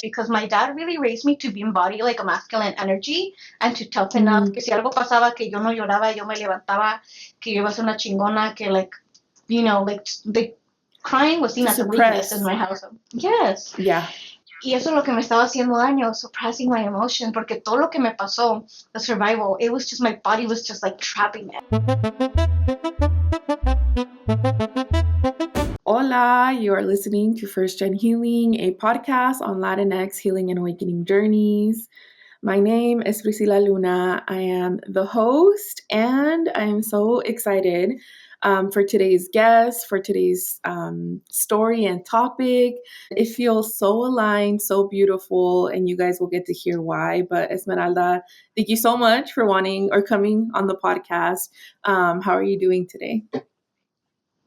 because my dad really raised me to be embodied like a masculine energy and to toughen up. Que si algo pasaba, que yo no lloraba, yo me levantaba, que yo iba a ser una chingona, que like, like the crying was seen To as a weakness in suppress. my household. Yes. Yeah. Y eso es lo que me estaba haciendo daño, suppressing my emotion, porque todo lo que me pasó, the survival, it was just, my body was just like trapping it. Hola, you are listening to First Gen Healing, a podcast on Latinx healing and awakening journeys. My name is Priscilla Luna. I am the host, and I am so excited for today's guest, for today's story and topic. It feels so aligned, so beautiful, and you guys will get to hear why. But Esmeralda, thank you so much for wanting or coming on the podcast. How are you doing today?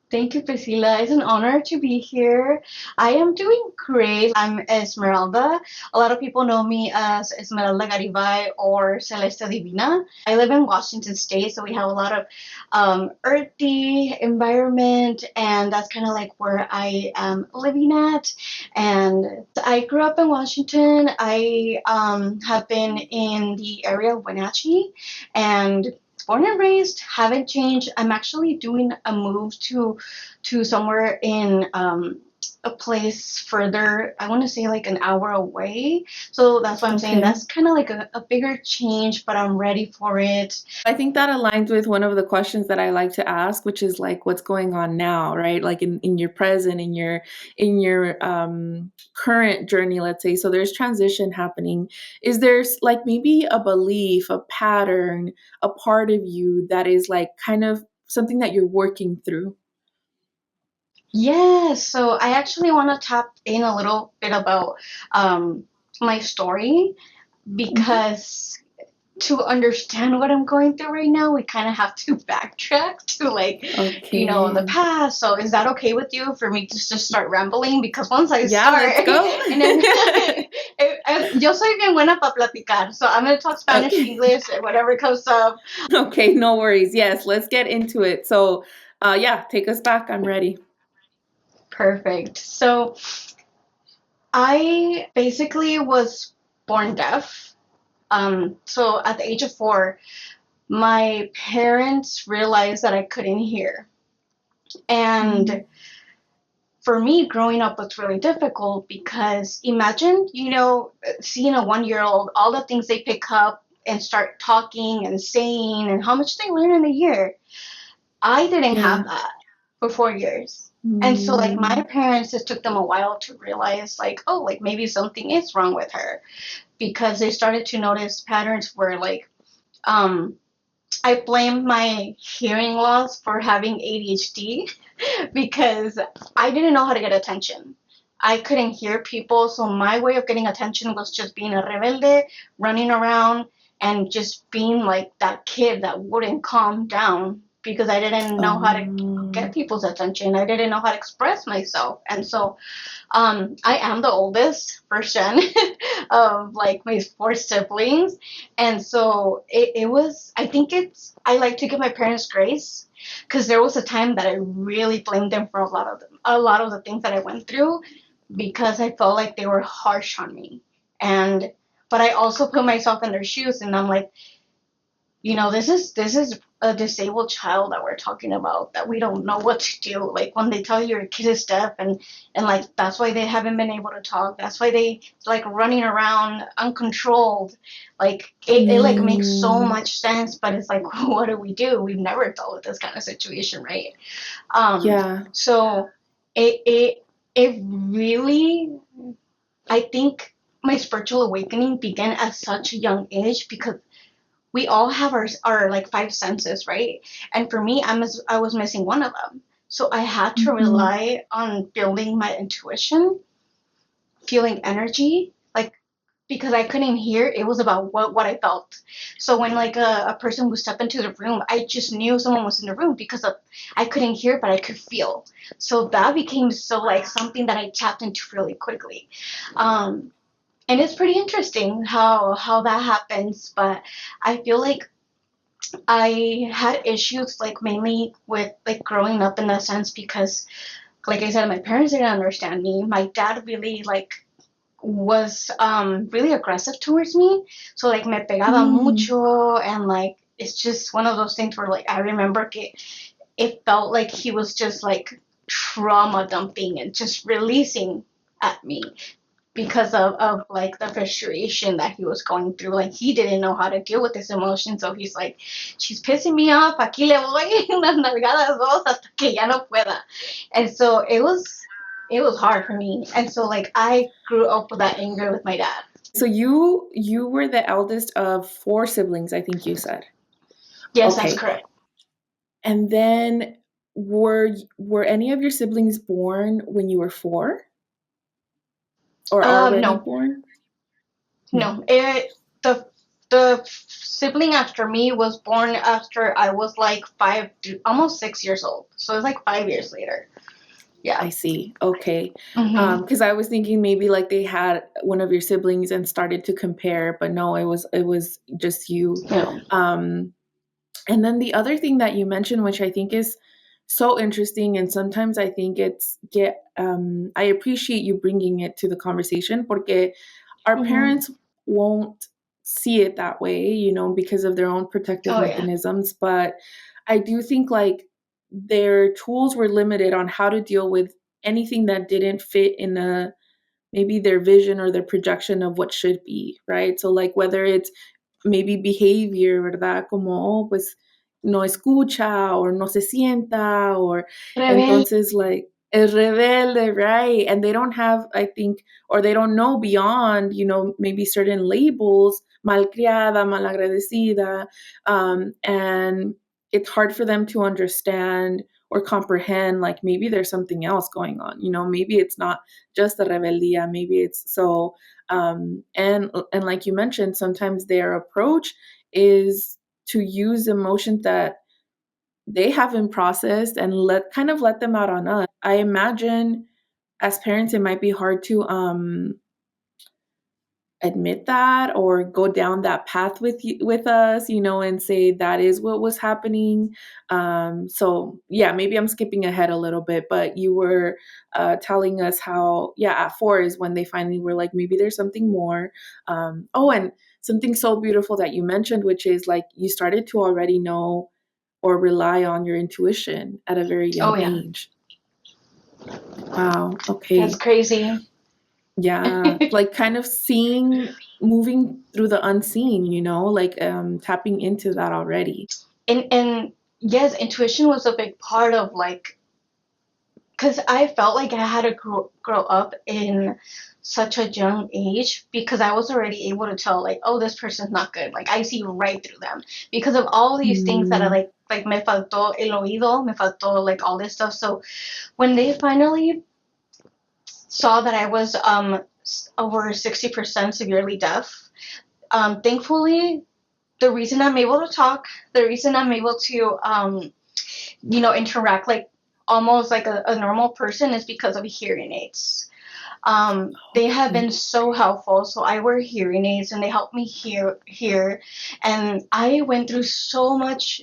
Thank you, Priscilla. It's an honor to be here. I am doing great. I'm Esmeralda. A lot of people know me as Esmeralda Garibay or Celeste Divina. I live in Washington State, so we have a lot of earthy environment, and that's kind of like where I am living at. And I grew up in Washington. I have been in the area of Wenatchee, and born and raised, haven't changed. I'm actually doing a move to somewhere in a place further. I want to say like an hour away. So that's why I'm saying that's kind of like a bigger change, but I'm ready for it. I think that aligns with one of the questions that I like to ask, which is like, what's going on now, right? Like in your present, in your current journey, let's say. So there's transition happening. Is there like maybe a belief, a pattern, a part of you that is like kind of something that you're working through? Yes, so I actually want to tap in a little bit about my story, because to understand what I'm going through right now, we kind of have to backtrack to like, the past. So is that okay with you for me to just start rambling? Because once I start, let's go. and then yo soy bien buena para platicar, so I'm gonna talk Spanish, English, whatever comes up. Okay, no worries. Yes, let's get into it. So, yeah, take us back. I'm ready. Perfect. So I basically was born deaf. So at the age of 4, my parents realized that I couldn't hear. And for me, growing up was really difficult because imagine, seeing a 1-year-old, all the things they pick up and start talking and saying and how much they learn in a year. I didn't have that for 4 years. And so like my parents, it took them a while to realize like, oh, like maybe something is wrong with her, because they started to notice patterns where like, I blame my hearing loss for having ADHD because I didn't know how to get attention. I couldn't hear people, so my way of getting attention was just being a rebelde, running around, and just being like that kid that wouldn't calm down because I didn't know how to get people's attention. I didn't know how to express myself. And so I am the oldest first gen of like my 4 siblings. And so it was, I like to give my parents grace, because there was a time that I really blamed them for a lot of the things that I went through, because I felt like they were harsh on me. But I also put myself in their shoes, and I'm like, this is a disabled child that we're talking about, that we don't know what to do. Like when they tell you your kid is deaf, and like that's why they haven't been able to talk. That's why they like running around uncontrolled. Like it like makes so much sense, but it's like, what do we do? We've never dealt with this kind of situation, right? So it really, I think my spiritual awakening began at such a young age, because we all have our like 5 senses, right? And for me, I was missing one of them. So I had to rely on building my intuition, feeling energy, like, because I couldn't hear, it was about what I felt. So when like a person would step into the room, I just knew someone was in the room because I couldn't hear, but I could feel. So that became so like something that I tapped into really quickly. And it's pretty interesting how that happens, but I feel like I had issues like mainly with like growing up in that sense, because like I said, my parents didn't understand me. My dad really like was really aggressive towards me. So like me pegaba Mm, mucho, and like it's just one of those things where like I remember it felt like he was just like trauma dumping and just releasing at me because of like the frustration that he was going through. Like he didn't know how to deal with his emotions, so he's like, she's pissing me off, aquí le voy unas nalgadas dos hasta que ya no pueda. And so it was hard for me. And so like I grew up with that anger with my dad. so you were the eldest of four siblings, I think you said. Yes, that's Okay. correct. And then were any of your siblings born when you were four or already No, born? No. no. The sibling after me was born after I was like almost 6 years old. So it's like 5 years later. Yeah. I see. Okay. Mm-hmm. Because I was thinking maybe like they had one of your siblings and started to compare, but no, it was just you. No. Um, and then the other thing that you mentioned, which I think is so interesting, and sometimes I think I appreciate you bringing it to the conversation, porque our Mm-hmm. parents won't see it that way, because of their own protective Oh yeah. mechanisms. But I do think like their tools were limited on how to deal with anything that didn't fit in a maybe their vision or their projection of what should be, right? So like whether it's maybe behavior, ¿verdad? Como, oh, pues no escucha or no se sienta or Rebelde. entonces like es rebelde, right? And they don't have, I think, or they don't know beyond, maybe certain labels, malcriada, malagradecida, and it's hard for them to understand or comprehend like maybe there's something else going on, maybe it's not just the rebeldia, maybe it's so and like you mentioned, sometimes their approach is to use emotions that they haven't processed and let them out on us. I imagine as parents it might be hard to admit that or go down that path with us, and say that is what was happening. So yeah, maybe I'm skipping ahead a little bit, but you were telling us how, yeah, at four is when they finally were like, maybe there's something more. Oh, and something so beautiful that you mentioned, which is like you started to already know or rely on your intuition at a very Oh young yeah. age. Wow. That's Okay. crazy. Yeah, like kind of moving through the unseen, like tapping into that already. And yes, intuition was a big part of like, because I felt like I had to grow up in such a young age because I was already able to tell like, oh, this person's not good. Like I see right through them because of all these things that are Mm, like me faltó el oído, me faltó like all this stuff. So when they finally saw that I was over 60% severely deaf, thankfully the reason I'm able to talk, the reason I'm able to interact like almost like a normal person is because of hearing aids. They have okay. been so helpful. So I wear hearing aids and they help me hear. And I went through so much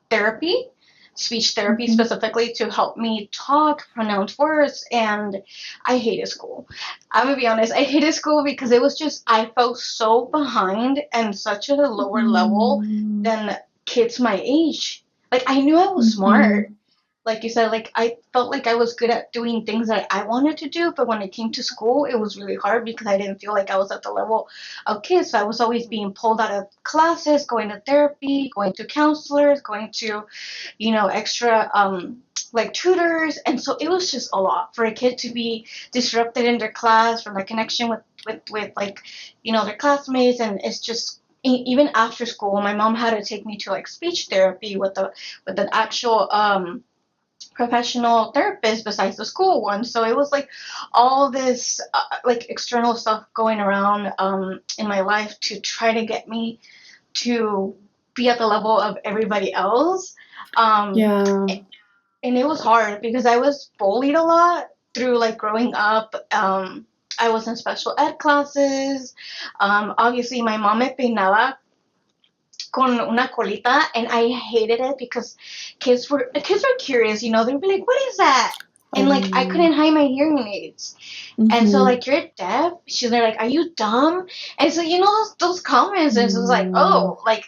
therapy, speech therapy Mhm. specifically to help me talk, pronounce words, and I hated school. I'm gonna be honest, I hated school because it was just I felt so behind and such at a lower level Mm, than kids my age. Like I knew I was smart, mhm. like you said, like I felt like I was good at doing things that I wanted to do, but when it came to school, it was really hard because I didn't feel like I was at the level of kids. So I was always being pulled out of classes, going to therapy, going to counselors, going to, extra like tutors, and so it was just a lot for a kid to be disrupted in their class from the connection with like, their classmates, and it's just even after school, my mom had to take me to like speech therapy with an actual professional therapist besides the school one. So it was like all this like external stuff going around in my life to try to get me to be at the level of everybody else. Um, Yeah. and it was hard because I was bullied a lot through like growing up. I was in special ed classes. Obviously, my mom me peinaba con una colita, and I hated it because kids were curious. They'd be like, "What is that?" And like I Oh. couldn't hide my hearing aids. And so Mm-hmm. like, you're deaf? She's like, are you dumb? And so those comments, and so it was like, Mm, oh, like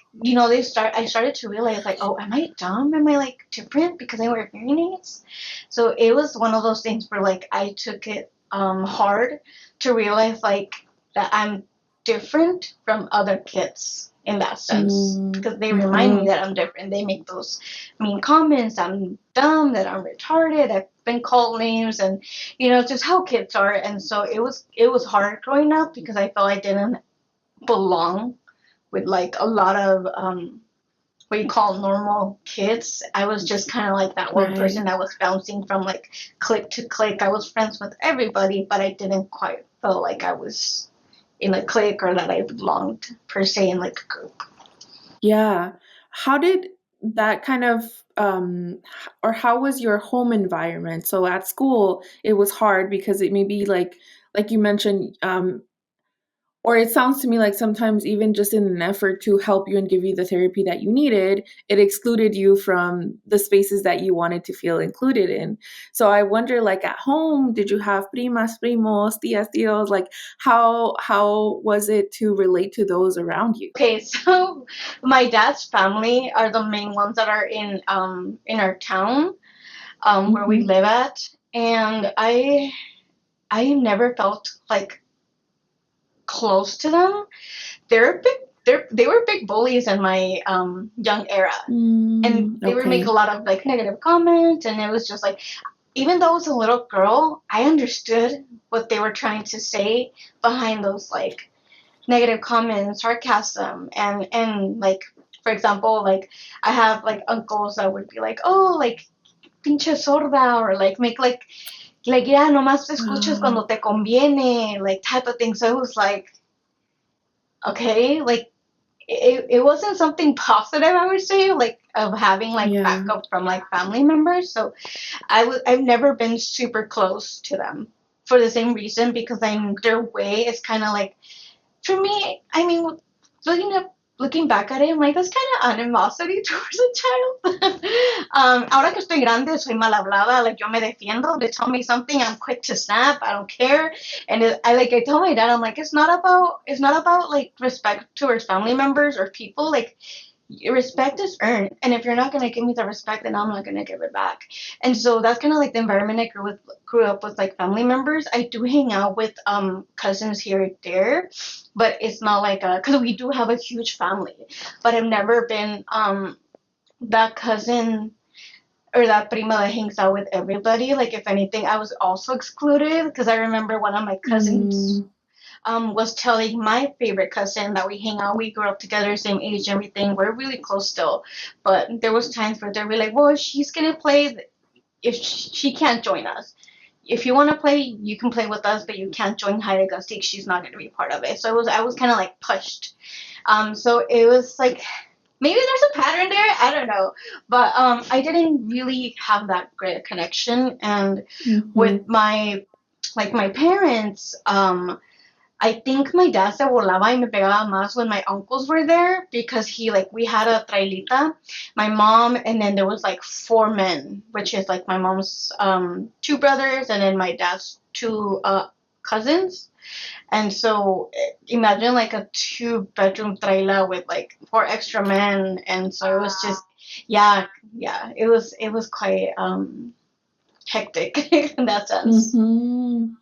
I started to realize like, oh, am I dumb? Am I like different because I wear hearing aids? So it was one of those things where like I took it hard to realize like that I'm different from other kids in that sense, because they remind me mm-hmm. that I'm different. They make those mean comments. I'm dumb, that I'm retarded. I've been called names, and just how kids are. And so it was hard growing up because I felt I didn't belong with like a lot of what you call normal kids. I was just kind of like that one Right. person that was bouncing from like clique to clique. I was friends with everybody, but I didn't quite feel like I was in a clique or that I belonged per se in like a group. Yeah. How did that kind of or how was your home environment? So at school, it was hard because it may be like you mentioned, or it sounds to me like sometimes even just in an effort to help you and give you the therapy that you needed, it excluded you from the spaces that you wanted to feel included in. So I wonder, like at home, did you have primas, primos, tias, tios? Like how was it to relate to those around you? Okay, so my dad's family are the main ones that are in our town, where we Mm-hmm. live at, and I never felt like close to them. They were big bullies in my young era, and they would make a Okay. lot of like negative comments, and it was just like, even though I was a little girl, I understood what they were trying to say behind those like negative comments, sarcasm, and like, for example, like I have like uncles that would be like, oh, like pinche sorda, or like make like yeah, nomás te escuchas Uh, cuando te conviene, like type of thing. So it was like, okay, like it wasn't something positive, I would say, like of having like yeah. backup from like family members. So I've never been super close to them for the same reason, because their way is kind of like, for me, I mean, looking back at it, I'm like, that's kind of animosity towards a child. Ahora que estoy grande, soy mal hablada. Like, yo me defiendo. They tell me something, I'm quick to snap. I don't care. And I tell my dad, I'm like, it's not about like respect towards family members or people. Like, respect is earned, and if you're not going to give me the respect, then I'm not going to give it back. And so that's kind of like the environment I grew up with, like family members. I do hang out with cousins here and there, but it's not like a, because we do have a huge family, but I've never been that cousin or that prima that hangs out with everybody. Like, if anything, I was also excluded, because I remember one of my cousins Mm, was telling my favorite cousin that we hang out, we grew up together, same age, everything. We're really close still, but there was times where they were like, "Well, she's gonna play if she can't join us. If you want to play, you can play with us, but you can't join hide and go seek. She's not gonna be part of it." So I was kind of like pushed. So it was like, maybe there's a pattern there. I don't know, but I didn't really have that great connection, and with mm-hmm. my parents, I think my dad se volaba y me pegaba más when my uncles were there, because we had a trailita, my mom, and then there was like four men, which is like my mom's two brothers and then my dad's two cousins. And so imagine like a two-bedroom traila with like four extra men. And so it was just, yeah, yeah, it was quite hectic in that sense. Mm-hmm.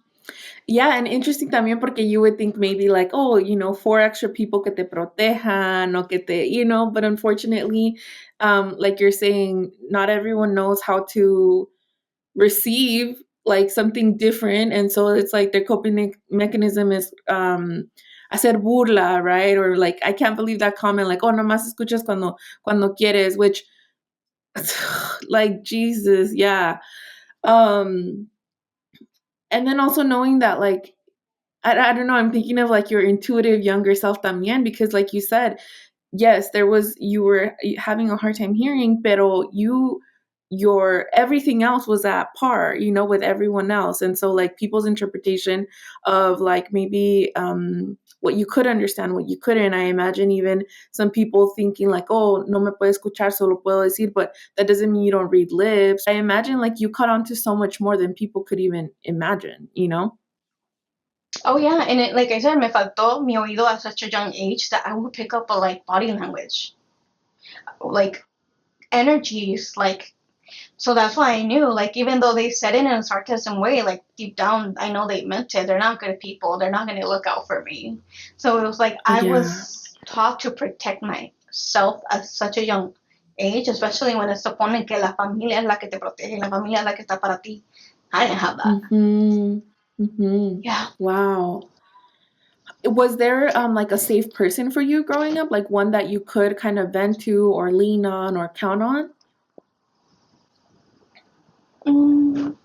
Yeah, and interesting también porque you would think maybe like, oh, four extra people que te protejan o que but unfortunately, like you're saying, not everyone knows how to receive like something different. And so it's like their coping mechanism is hacer burla, right? Or like, I can't believe that comment, like, oh, nomás escuchas cuando quieres, which like, Jesus, yeah. Um, and then also knowing that like, I don't know. I'm thinking of like your intuitive younger self también, because like you said, yes, you were having a hard time hearing, pero your everything else was at par, with everyone else. And so like people's interpretation of like maybe what you could understand, what you couldn't. I imagine even some people thinking like, oh, no me puede escuchar, solo puedo decir, but that doesn't mean you don't read lips. I imagine like you caught on to so much more than people could even imagine. Oh yeah, and like I said, me faltó mi oído at such a young age that I would pick up a like body language, like energies, like so that's why I knew, like even though they said it in a sarcasm way, like deep down I know they meant it. They're not good people. They're not going to look out for me. So it was like I Yeah. was taught to protect myself at such a young age, especially when it's supone que la familia es la que te protege, la familia es la que está para ti. I didn't have that. Mhm. Mhm. Yeah. Wow. Was there like a safe person for you growing up, like one that you could kind of vent to or lean on or count on? Mm.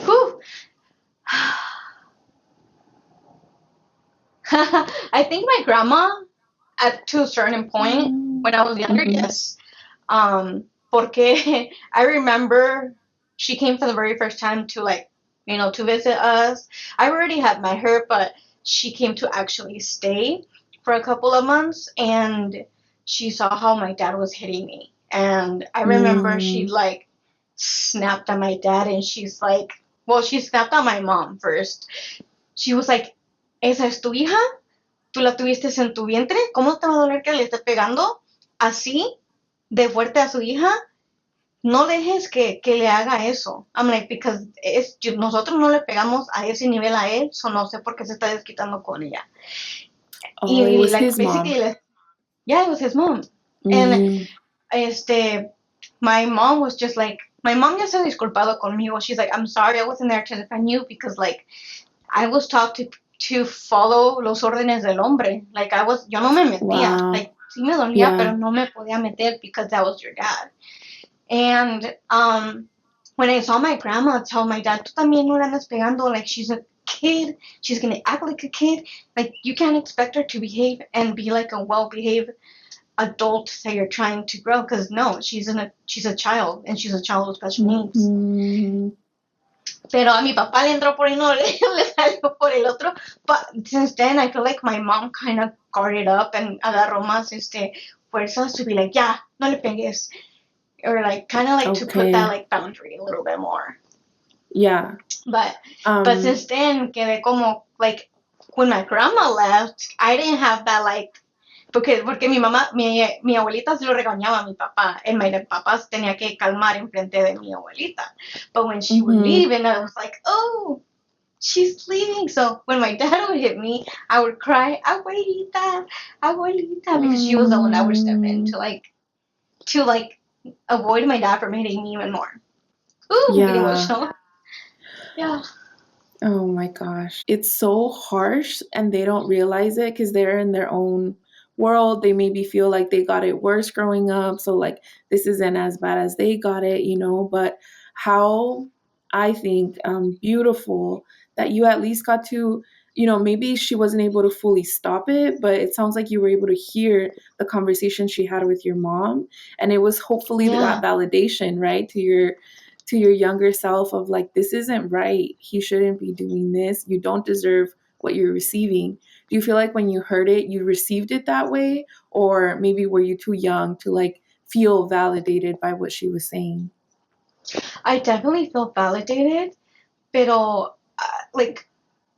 Whew. I think my grandma, at to a certain point when I was younger, Mm-hmm. yes. Porque I remember she came for the very first time to like, to visit us. I already had met her, but she came to actually stay for a couple of months, and she saw how my dad was hitting me. And I remember she Mm. like snapped at my dad, and she's like, well, she snapped at my mom first. She was like, ¿Esa es tu hija? ¿Tú la tuviste en tu vientre? ¿Cómo te va a doler que le esté pegando así de fuerte a su hija? No dejes que le haga eso. I'm like, because nosotros no le pegamos a ese nivel a él, so no sé por qué se está desquitando con ella. Oh, it Y was like his basically, mom. yeah, it was his mom. And Mm. my mom was just like, my mom ya se ha disculpado conmigo. She's like, I'm sorry, I wasn't there to defend you because like I was taught to follow los órdenes del hombre. Like yo no me metía. Wow. Like sí me dolía, pero Yeah. no me podía meter because that was your dad. And when I saw my grandma tell my dad, tú también no le andas pegando, like she's a kid, she's gonna act like a kid. Like you can't expect her to behave and be like a well-behaved adult that you're trying to grow. Because no, she's a child, and she's a child with special needs. Mm-hmm. Pero a mi papá le entró por uno, le salió por el otro. But since then, I feel like my mom kind of guarded up and agarró más fuerzas to be like, yeah, no le pegues. Or like kind of like to put that Okay. like boundary a little bit more. Yeah. But since then, quedé como like when my grandma left, I didn't have that like porque mi mamá, mi abuelita se lo regañaba a mi papá, and my papá se tenía que calmar en frente de mi abuelita. But when she would Mm-hmm. leave, and I was like, oh, she's leaving. So when my dad would hit me, I would cry, abuelita, abuelita, because she was the one that would step in to avoid my dad from hitting me even more. Ooh, I'm getting Yeah. emotional. Yeah. Oh my gosh. It's so harsh and they don't realize it because they're in their own world. They maybe feel like they got it worse growing up. So, like, this isn't as bad as they got it. But how I think beautiful that you at least got to, maybe she wasn't able to fully stop it, but it sounds like you were able to hear the conversation she had with your mom. And it was hopefully Yeah. that validation, right, to your younger self of like, this isn't right. He shouldn't be doing this. You don't deserve what you're receiving. Do you feel like when you heard it, you received it that way? Or maybe were you too young to like feel validated by what she was saying? I definitely feel validated, pero like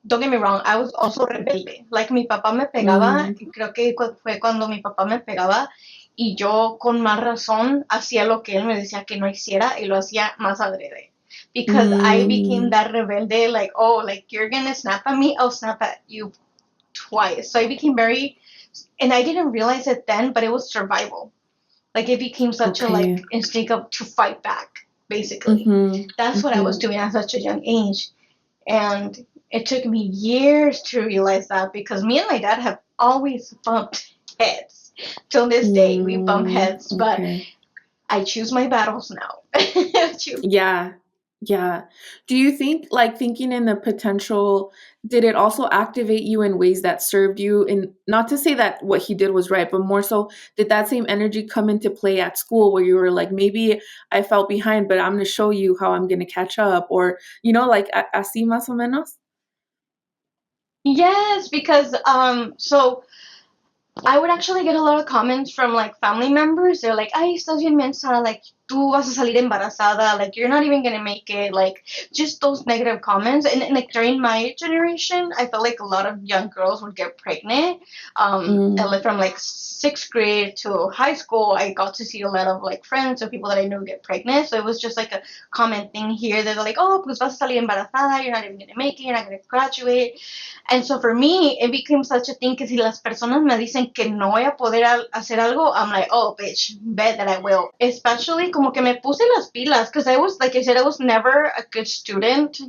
don't get me wrong, I was also rebelde. Like mi papá me pegaba, Mm, y creo que fue cuando mi papá me pegaba y yo con más razón hacía lo que él me decía que no hiciera y lo hacía más adrede. Because I became mm, that rebelde, like, oh, like you're gonna snap at me, I'll snap at you twice. So I became and I didn't realize it then, but it was survival. Like it became such a okay. like instinct to fight back, basically. Mm-hmm. That's what I was Mm-hmm. doing at such a young age. And it took me years to realize that because me and my dad have always bumped heads. Till this day, we bump heads, but Okay. I choose my battles now. Yeah. Yeah. Do you think, like, thinking in the potential, did it also activate you in ways that served you? And not to say that what he did was right, but more so, did that same energy come into play at school where you were like, maybe I felt behind, but I'm going to show you how I'm going to catch up? Or, like, así más o menos? Yes, because so I would actually get a lot of comments from like family members. They're like, "Ay, estás bien mensa, like tú vas a salir embarazada, like you're not even gonna make it." Like just those negative comments. And like during my generation, I felt like a lot of young girls would get pregnant. And Mm, like from like sixth grade to high school, I got to see a lot of like friends or people that I knew get pregnant. So it was just like a common thing here. They're like, "Oh, pues vas a salir embarazada, you're not even gonna make it, you're not gonna graduate." And so for me, it became such a thing que si las personas me dicen que no voy a poder hacer algo, I'm like, oh, bitch, bet that I will. Especially como que me puse las pilas because I was, like I said, I was never a good student.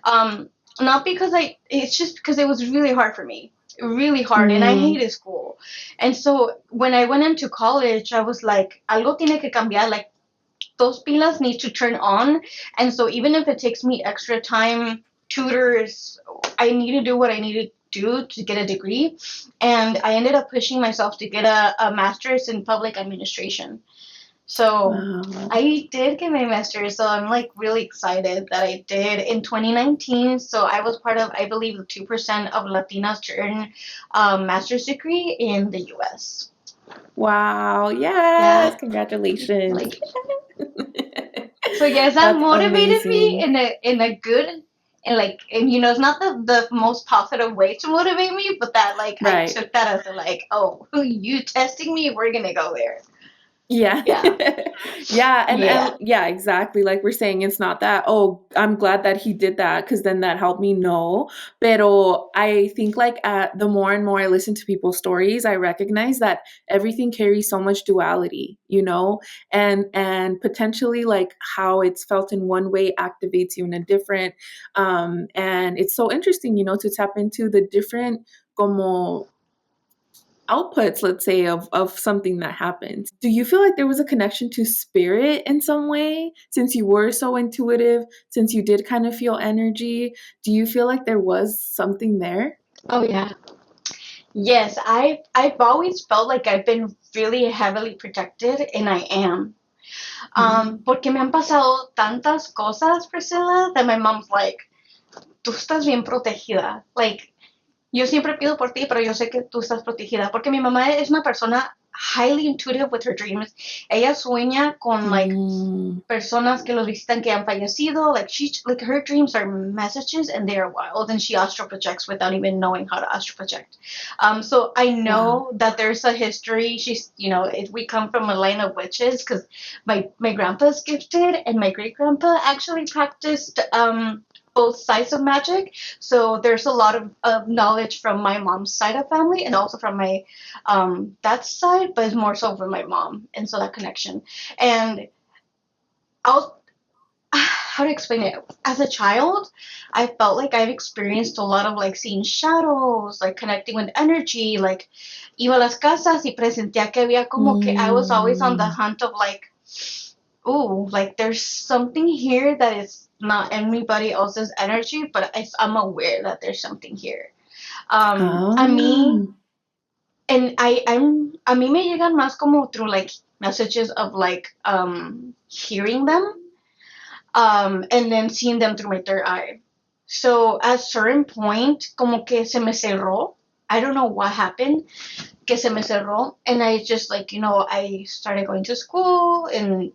Um, Not because it's just because it was really hard for me. Really hard, and I mm, hated school. And so when I went into college, I was like, algo tiene que cambiar. Like, those pilas need to turn on. And so even if it takes me extra time, tutors, I need to do what I need to do to get a degree. And I ended up pushing myself to get a master's in public administration. So wow. I did get my master's, so I'm like really excited that I did in 2019. So I was part of, I believe, the 2% of Latinas to earn a master's degree in the US. Wow. Yeah, Yes. Congratulations. like so yes, that That's motivated me amazing. in a good and like and it's not the most positive way to motivate me, but that like I Right. took that as a like, oh, you testing me, we're gonna go there. Yeah. Yeah. Yeah, and Yeah. yeah, exactly. Like we're saying, it's not that, oh, I'm glad that he did that because then that helped me know. Pero I think like the more and more I listen to people's stories, I recognize that everything carries so much duality, and potentially like how it's felt in one way activates you in a different. And it's so interesting, to tap into the different como outputs, let's say, of something that happened. Do you feel like there was a connection to spirit in some way since you were so intuitive, since you did kind of feel energy? Do you feel like there was something there? Oh yeah. Yes, I've always felt like I've been really heavily protected, and I am. Mm. Porque me han pasado tantas cosas, Priscilla, that my mom's like, tú estás bien protegida. Like, yo siempre pido por ti, pero yo sé que tú estás protegida. Porque mi mamá es una persona highly intuitive with her dreams. Ella sueña con, like, Mm. personas que los visitan que han fallecido. Like her dreams are messages and they are wild, and she astral projects without even knowing how to astral project. So I Wow. know that there's a history. She's, we come from a line of witches because my grandpa's gifted, and my great grandpa actually practiced both sides of magic. So there's a lot of knowledge from my mom's side of family and also from my dad's side, but it's more so from my mom, and so that connection. And I'll how to explain it. As a child, I felt like I've experienced a lot of like seeing shadows, like connecting with energy. Like iba a las casas y presentía que había como que I was always on the Mm. hunt of like, ooh, like there's something here that is not anybody else's energy, but I'm aware that there's something here. A mí Ah. and a mí me llegan más como through like messages of like hearing them and then seeing them through my third eye. So at a certain point, como que se me cerró. I don't know what happened, que se me cerró, and I just like I started going to school, and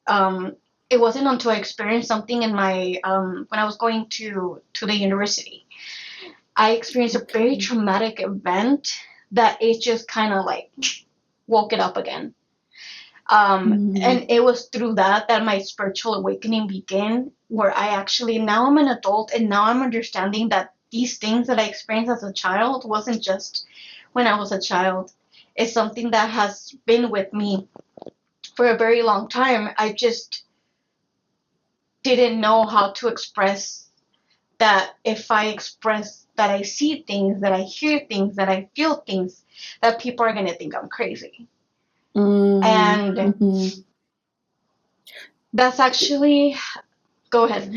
um, it wasn't until I experienced something in my when I was going to the university. I experienced a very Okay. traumatic event that it just kind of like woke it up again. Mm. And it was through that my spiritual awakening began, where I actually now I'm an adult and now I'm understanding that these things that I experienced as a child wasn't just when I was a child. It's something that has been with me for a very long time. I just didn't know how to express that. If I express that I see things, that I hear things, that I feel things, that people are going to think I'm crazy. Mm. And Mhm. that's actually Go ahead.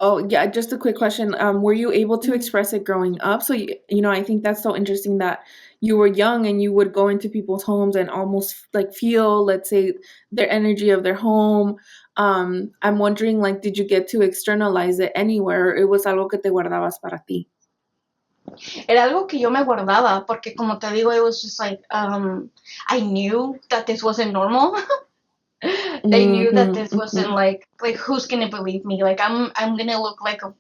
Oh, yeah, just a quick question. Were you able to express it growing up? So, I think that's so interesting that you were young and you would go into people's homes and almost like feel, let's say, their energy of their home. I'm wondering, like, did you get to externalize it anywhere? Or it was algo que te guardabas para ti? Era algo que yo me guardaba porque, como te digo, it was just like, I knew that this wasn't normal. They knew that Mm-hmm, this wasn't mm-hmm. like who's gonna believe me? Like I'm gonna look like a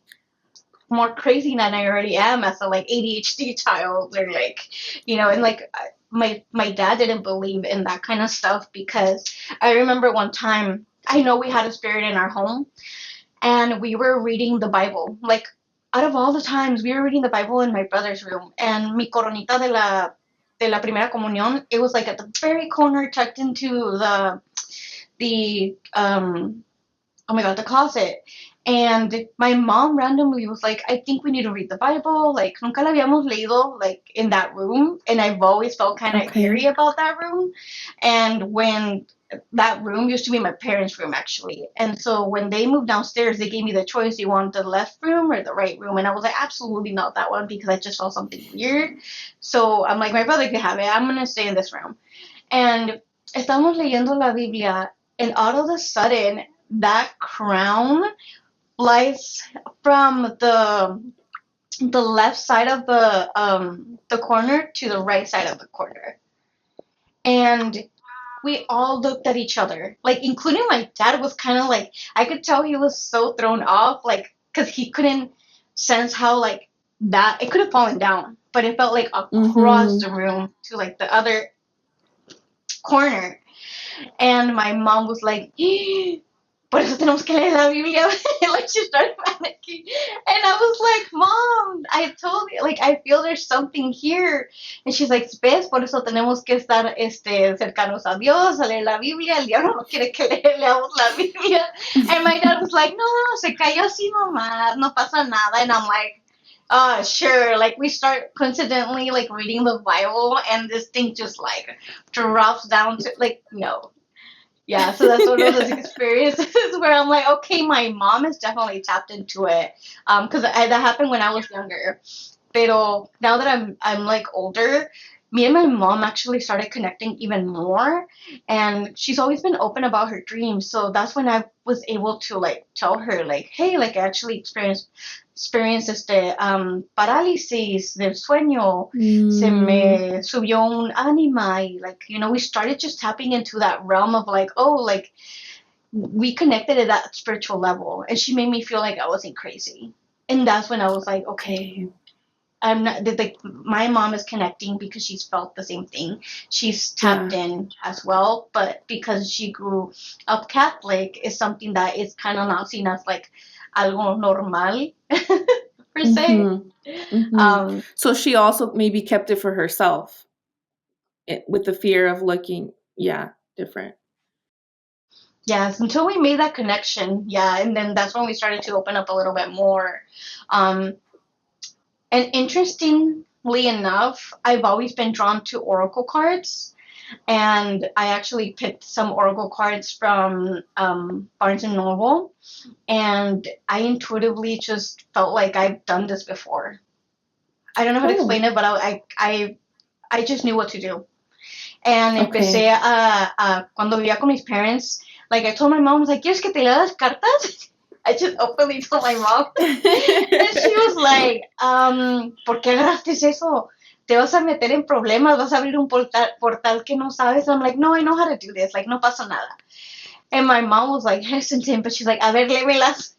more crazy than I already am as a like ADHD child or like, and like my dad didn't believe in that kind of stuff because I remember one time I know we had a spirit in our home and we were reading the Bible. Like out of all the times we were reading the Bible in my brother's room and mi coronita de la primera comunión, it was like at the very corner tucked into the oh my god, the closet. And my mom randomly was like, I think we need to read the Bible. Like, nunca la habíamos leído, like, in that room. And I've always felt kind of Okay. eerie about that room. And when that room used to be my parents' room, actually. And so when they moved downstairs, they gave me the choice. You want the left room or the right room? And I was like, absolutely not that one because I just felt something weird. So I'm like, my brother could have it. I'm going to stay in this room. And estamos leyendo la Biblia, and all of a sudden, that crown lies from the left side of the corner to the right side of the corner, and we all looked at each other, like including my dad was kind of like I could tell he was so thrown off, like because he couldn't sense how like that it could have fallen down, but it felt like across Mm-hmm. the room to like the other corner. And my mom was like, por eso tenemos que leer la Biblia. Like she started panicking. And I was like, Mom, I told you, like I feel there's something here. And she's like, ves, por eso tenemos que estar cercanos a Dios, a leer la Biblia. El diablo no quiere que leamos la Biblia. And my dad was like, no, se cayó así nomás, no pasa nada. And I'm like, sure. Like we start coincidentally like reading the Bible, and this thing just like drops down to like no. Yeah, so that's one of those experiences where I'm like, okay, my mom is definitely tapped into it, because that happened when I was younger. Pero now that I'm like older, me and my mom actually started connecting even more, and she's always been open about her dreams. So that's when I was able to like tell her like, hey, like I actually experienced parálisis del sueño, se Mm, me subió un ánima, y like we started just tapping into that realm of like, oh, like we connected at that spiritual level, and she made me feel like I wasn't crazy, and that's when I was like, okay, okay. I'm not like my mom is connecting because she's felt the same thing. She's tapped Yeah. in as well, but because she grew up Catholic, is something that is kind of not seen as like algo normal per se. Mm-hmm. Mm-hmm. Um, So she also maybe kept it for herself with the fear of looking, yeah, different. yes, until we made that connection, yeah, and then that's when we started to open up a little bit more. Um, and interestingly enough, I've always been drawn to oracle cards. And I actually picked some oracle cards from Barnes and Noble, and I intuitively just felt like I've done this before. I don't know how to Oh, explain it, but I just knew what to do. And empecé okay. cuando vivía con mis parents, like I told my mom, I was like, ¿quieres que te lea las cartas? I just openly told my mom. And she was like, ¿por qué agarraste eso? Te vas a meter en problemas, vas a abrir un portal que no sabes. I'm like, no, I know how to do this. Like, no pasa nada. And my mom was like hesitant, but she's like, a ver, lémelas.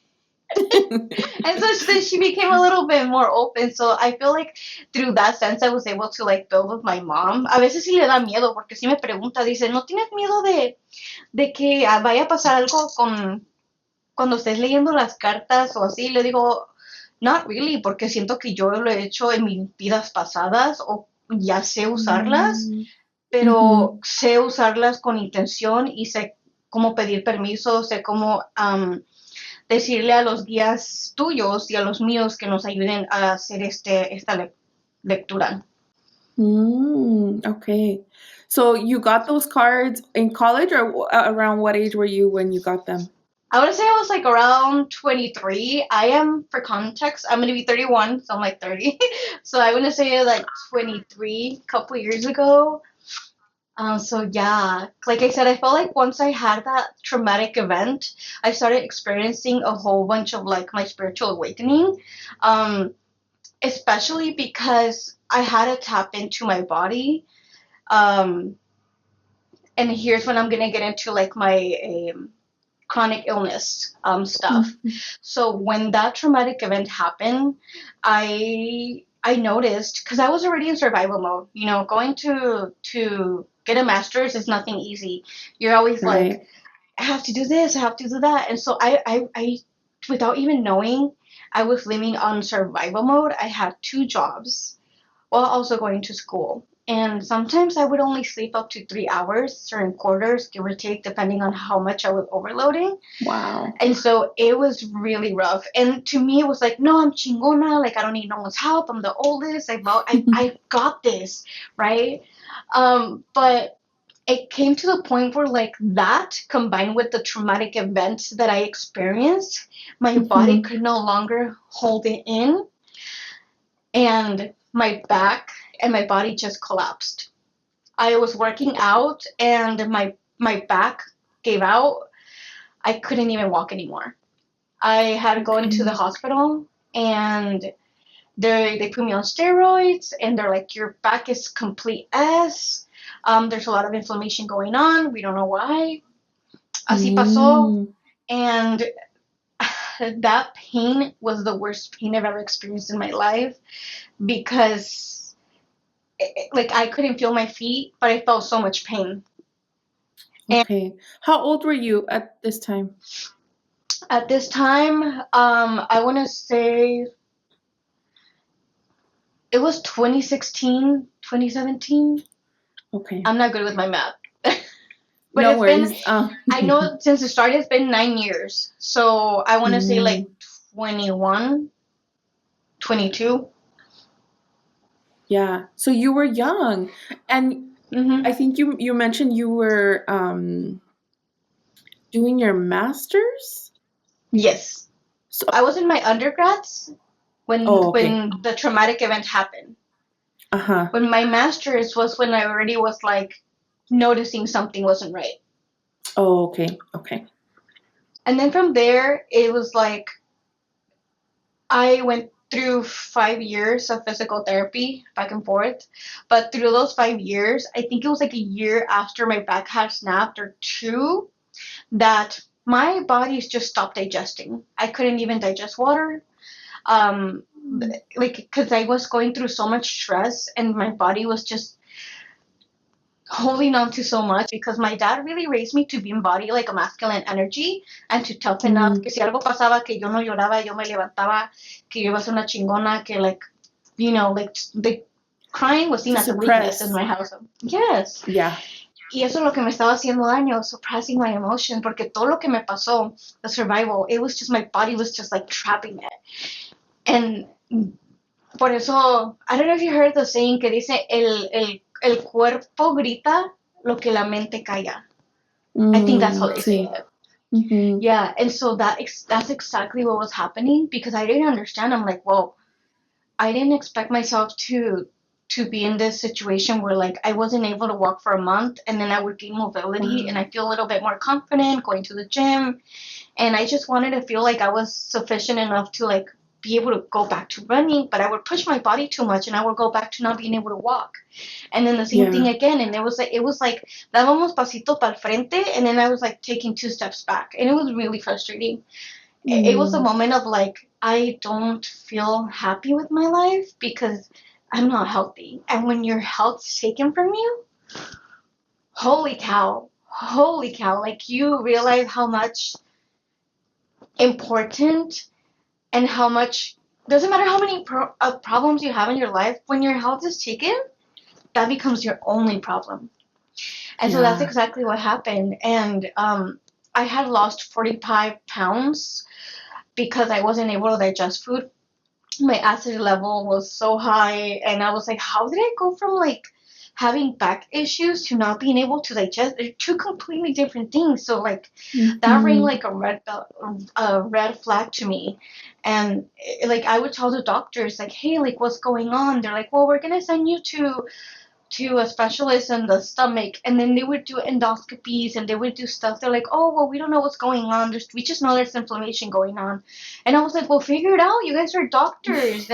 And so then she became a little bit more open. So I feel like through that sense, I was able to like build with my mom. A veces sí le da miedo, porque sí me pregunta, dice, ¿no tienes miedo de que vaya a pasar algo con cuando estés leyendo las cartas o así? Le digo, not really, porque siento que yo lo he hecho en mis vidas pasadas o ya sé usarlas, Mm, pero mm-hmm. sé usarlas con intención y sé cómo pedir permiso, sé cómo decirle a los guías tuyos y a los míos que nos ayuden a hacer esta lectura. Okay. So you got those cards in college, or around what age were you when you got them? I would say I was like around 23. I am, for context, I'm gonna be 31, so I'm like 30. So I want to say like 23, a couple years ago. So yeah, like I said, I felt like once I had that traumatic event, I started experiencing a whole bunch of like my spiritual awakening. Um, Especially because I had to tap into my body. Um, and here's when I'm gonna get into like my chronic illness stuff. Mhm. So when that traumatic event happened, I noticed because I was already in survival mode. You know, going to get a master's is nothing easy. You're always like, Right. I have to do this, I have to do that, and so I without even knowing, I was living on survival mode. I had two jobs while also going to school. And sometimes I would only sleep up to 3 hours, certain quarters, give or take, depending on how much I was overloading. Wow. And so it was really rough. And to me, it was like, no, I'm chingona. Like, I don't need no one's help. I'm the oldest. I got this, right? But it came to the point where, like, that combined with the traumatic events that I experienced, my body Mhm. could no longer hold it in. And my back and my body just collapsed. I was working out and my back gave out. I couldn't even walk anymore. I had to go into the Okay. hospital and they put me on steroids and they're like, your back is complete S. There's a lot of inflammation going on. We don't know why. Así pasó. Mm. And that pain was the worst pain I've ever experienced in my life because like I couldn't feel my feet, but I felt so much pain. And Okay. How old were you at this time? at this time, I want to say it was 2016, 2017. Okay. I'm not good with my math. But No it's been, worries. I know since it started, it's been 9 years. So I want to say like Mm, 21, 22. yeah. So you were young, and Mm-hmm. I think you mentioned you were doing your master's. Yes. So I was in my undergrads when oh, okay. when the traumatic event happened. Uh-huh. When my master's was when I already was like noticing something wasn't right. Oh, okay. Okay. And then from there, it was like I went through 5 years of physical therapy back and forth. But through those 5 years, I think it was like a year after my back had snapped or two that my body just stopped digesting. I couldn't even digest water. Um, Mm. like, because I was going through so much stress and my body was just holding on to so much because my dad really raised me to be embodied like a masculine energy and to toughen up. Mm. Que si algo pasaba, que yo no lloraba, yo me levantaba, que yo iba a ser una chingona, que like, like the crying was seen To as a weakness in suppress. my household. Yes. Yeah. Y eso es lo que me estaba haciendo daño, suppressing my emotion, porque todo lo que me pasó, the survival, it was just my body was just like trapping it. And por eso, I don't know if you heard the saying que dice, el cuerpo grita lo que la mente calla. I think that's how Mm, they say sí. it. Mhm. Yeah, and so that's exactly what was happening because I didn't understand. I'm like, well, I didn't expect myself to be in this situation where like I wasn't able to walk for a month and then I would gain mobility and Wow. I feel a little bit more confident going to the gym and I just wanted to feel like I was sufficient enough to like be able to go back to running, but I would push my body too much and I would go back to not being able to walk. And then the same thing Yeah. again, and it was like dábamos pasito para el frente, and then I was like taking 2 steps back, and it was really frustrating. It was a Mm. moment of like I don't feel happy with my life because I'm not healthy, and when your health's taken from you, holy cow, like you realize how much important and how much doesn't matter how many problems you have in your life when your health is taken, that becomes your only problem. And so that's Yeah. exactly what happened. And I had lost 45 pounds because I wasn't able to digest food. My acid level was so high, and I was like, how did I go from like having back issues to not being able to digest. They're two completely different things. So like that rang Mm-hmm. like a red flag to me. And like I would tell the doctors like, hey, like what's going on? They're like, well, we're gonna send you to a specialist in the stomach, and then they would do endoscopies and they would do stuff. They're like, oh well, we don't know what's going on. We just know there's inflammation going on. And I was like, well, figure it out. You guys are doctors.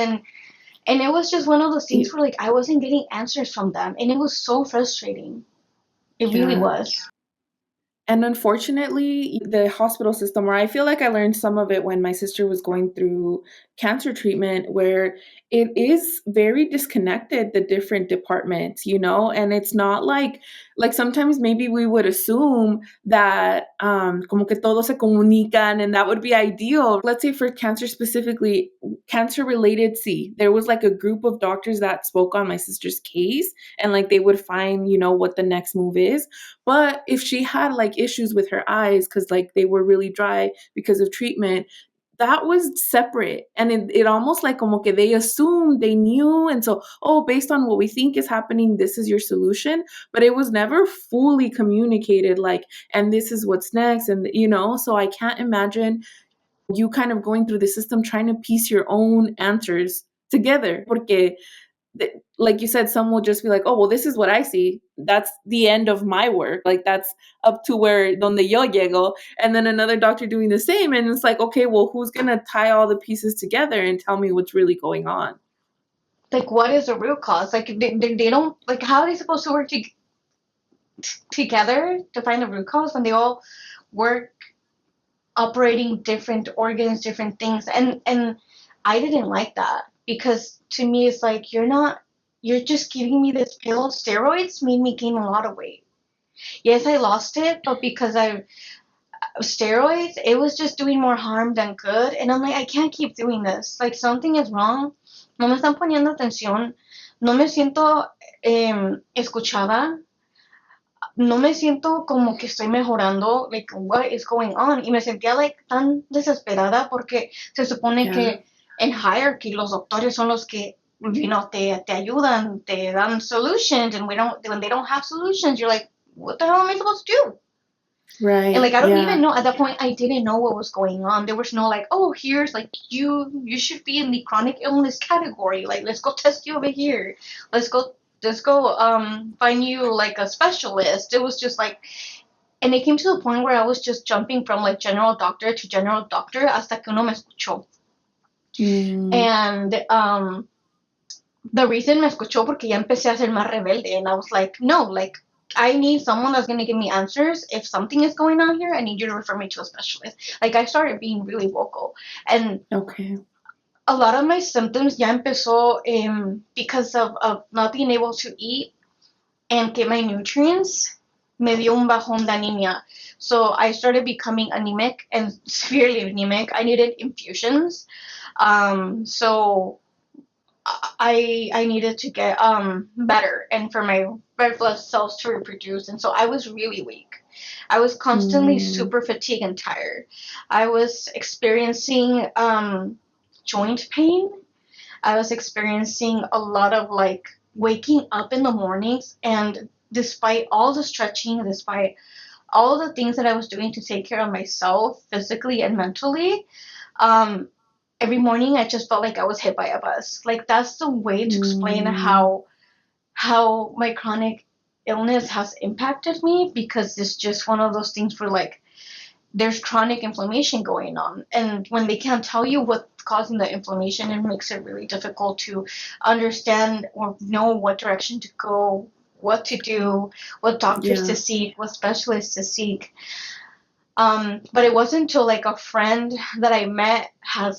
And it was just one of those things where like I wasn't getting answers from them, and it was so frustrating. It really Yeah. was. And unfortunately, the hospital system, where I feel like I learned some of it when my sister was going through cancer treatment, where it is very disconnected, the different departments, and it's not like sometimes maybe we would assume that como que todos se comunican and that would be ideal. Let's say for cancer specifically, cancer related, there was like a group of doctors that spoke on my sister's case, and like they would find, what the next move is. But if she had like issues with her eyes because like they were really dry because of treatment, that was separate. And it almost like como que they assumed they knew. And so, oh, based on what we think is happening, this is your solution. But it was never fully communicated like, and this is what's next. And, so I can't imagine you kind of going through the system trying to piece your own answers together. Porque like you said, some will just be like, oh, well, this is what I see. That's the end of my work. Like that's up to where donde yo llego. And then another doctor doing the same. And it's like, okay, well, who's going to tie all the pieces together and tell me what's really going on? Like, what is the root cause? Like, they don't, like, how are they supposed to work together to find the root cause when they all work operating different organs, different things? And I didn't like that, because to me, it's like, you're just giving me this pill. Steroids made me gain a lot of weight. Yes, I lost it, but because steroids, it was just doing more harm than good. And I'm like, I can't keep doing this. Like, something is wrong. No me están poniendo atención. No me siento escuchada. No me siento como que estoy mejorando. Like, what is going on? Y me sentía like tan desesperada, porque se supone que en hierarchy los doctores son los que te ayudan, te dan solutions, and when they don't have solutions, you're like, what the hell am I supposed to do? Right. And like, I don't even know, at that point I didn't know what was going on. There was no like, oh, here's like, you should be in the chronic illness category. Like, let's go test you over here. Let's go find you like a specialist. It was just like, and it came to the point where I was just jumping from like general doctor to general doctor hasta que uno me escuchó. And the reason me escuchó porque ya empecé a ser más rebelde, and I was like, no, like, I need someone that's going to give me answers. If something is going on here, I need you to refer me to a specialist. Like, I started being really vocal. And a lot of my symptoms ya empezó because of not being able to eat and get my nutrients. Me dio un bajón de anemia. So I started becoming anemic and severely anemic. I needed infusions. So I needed to get better and for my red blood cells to reproduce. And so I was really weak. I was constantly super fatigued and tired. I was experiencing joint pain. I was experiencing a lot of like waking up in the mornings, and despite all the stretching, despite all the things that I was doing to take care of myself physically and mentally, every morning I just felt like I was hit by a bus. Like, that's the way to explain how my chronic illness has impacted me, because it's just one of those things where like there's chronic inflammation going on, and when they can't tell you what's causing the inflammation, it makes it really difficult to understand or know what direction to go, what to do, what doctors to seek, what specialists to seek. But it wasn't until like a friend that I met had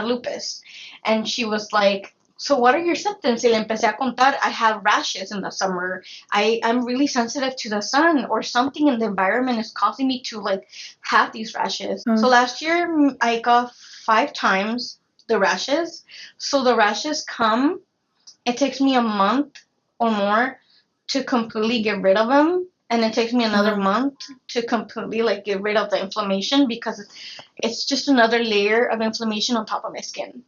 lupus, and she was like, so what are your symptoms? Y le empecé a contar, I have rashes in the summer. I'm really sensitive to the sun, or something in the environment is causing me to like have these rashes. So last year I got 5 times the rashes. So the rashes come, it takes me a month or more to completely get rid of them. And it takes me another month to completely like get rid of the inflammation, because it's just another layer of inflammation on top of my skin.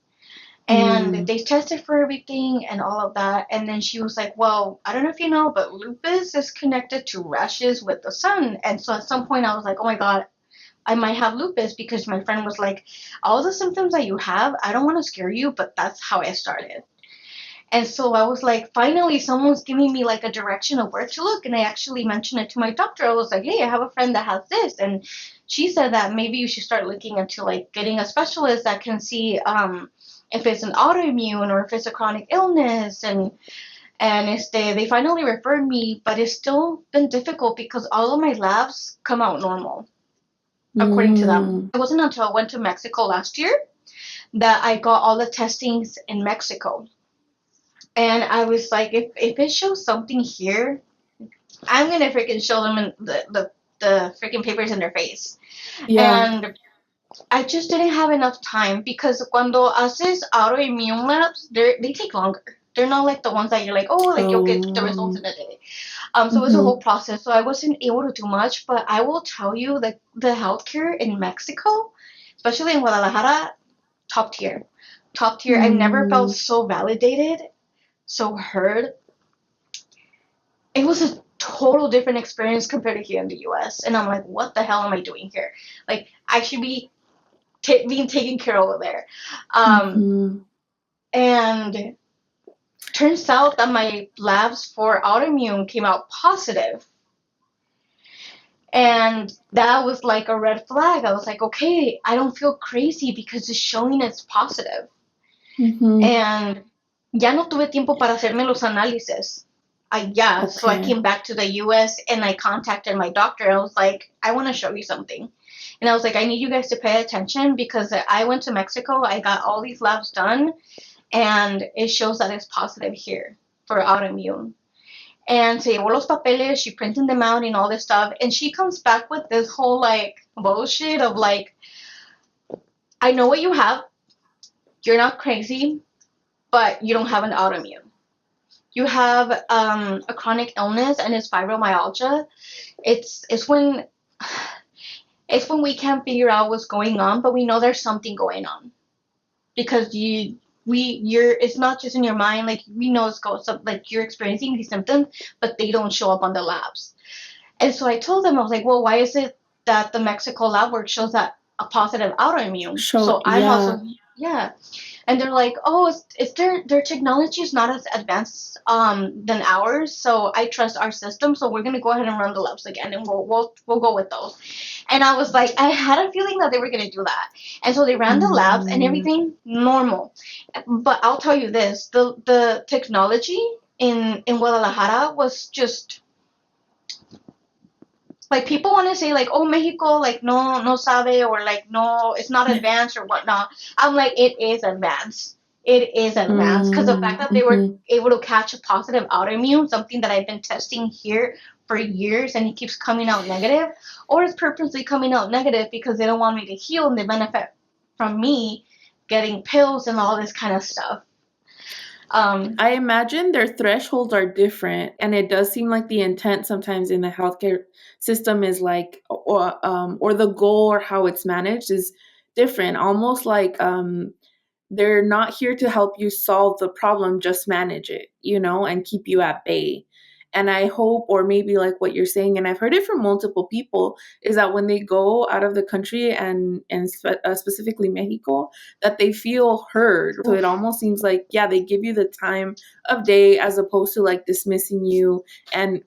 And they tested for everything and all of that. And then she was like, well, I don't know if you know, but lupus is connected to rashes with the sun. And so at some point I was like, oh my God, I might have lupus, because my friend was like, all the symptoms that you have, I don't want to scare you, but that's how I started. And so I was like, finally, someone's giving me like a direction of where to look. And I actually mentioned it to my doctor. I was like, hey, I have a friend that has this. And she said that maybe you should start looking into like getting a specialist that can see if it's an autoimmune or if it's a chronic illness. And they finally referred me, but it's still been difficult because all of my labs come out normal, according to them. It wasn't until I went to Mexico last year that I got all the testings in Mexico. And I was like, if it shows something here, I'm gonna freaking show them in the freaking papers in their face. Yeah. And I just didn't have enough time, because cuando haces autoimmune labs, they take longer. They're not like the ones that you're like, oh, like you'll get the results in a day. So it was a whole process. So I wasn't able to do much, but I will tell you that the healthcare in Mexico, especially in Guadalajara, top tier. Top tier. I've never felt so validated, so heard. It was a total different experience compared to here in the US. And I'm like, what the hell am I doing here? Like, I should be being taken care of over there. And turns out that my labs for autoimmune came out positive. And that was like a red flag. I was like, okay, I don't feel crazy because it's showing it's positive. And ya no tuve tiempo para hacerme los análisis. So I came back to the US and I contacted my doctor. I was like, I want to show you something. And I was like, I need you guys to pay attention, because I went to Mexico, I got all these labs done, and it shows that it's positive here for autoimmune. And se llevó los papeles, she printed them out and all this stuff, and she comes back with this whole like bullshit of like, I know what you have, you're not crazy, but you don't have an autoimmune. You have a chronic illness, and it's fibromyalgia. It's when we can't figure out what's going on, but we know there's something going on, because it's not just in your mind. Like, we know like you're experiencing these symptoms, but they don't show up on the labs. And so I told them, I was like, well, why is it that the Mexico lab work shows that a positive autoimmune? So I'm also, and they're like, oh, it's their technology is not as advanced than ours, so I trust our system, so we're gonna go ahead and run the labs again, and we'll go with those. And I was like, I had a feeling that they were gonna do that, and so they ran the labs and everything normal. But I'll tell you this: the technology in Guadalajara was just like, people want to say like, oh, Mexico, like no sabe, or like no, it's not advanced or whatnot. I'm like, it is advanced. It is advanced, because the fact that they were able to catch a positive autoimmune, something that I've been testing here for years, and it keeps coming out negative, or it's purposely coming out negative because they don't want me to heal and they benefit from me getting pills and all this kind of stuff. I imagine their thresholds are different, and it does seem like the intent sometimes in the healthcare system is like, or the goal or how it's managed is different. Almost like they're not here to help you solve the problem, just manage it, and keep you at bay. And I hope, or maybe like what you're saying, and I've heard it from multiple people, is that when they go out of the country and specifically Mexico, that they feel heard. So it almost seems like, they give you the time of day, as opposed to like dismissing you and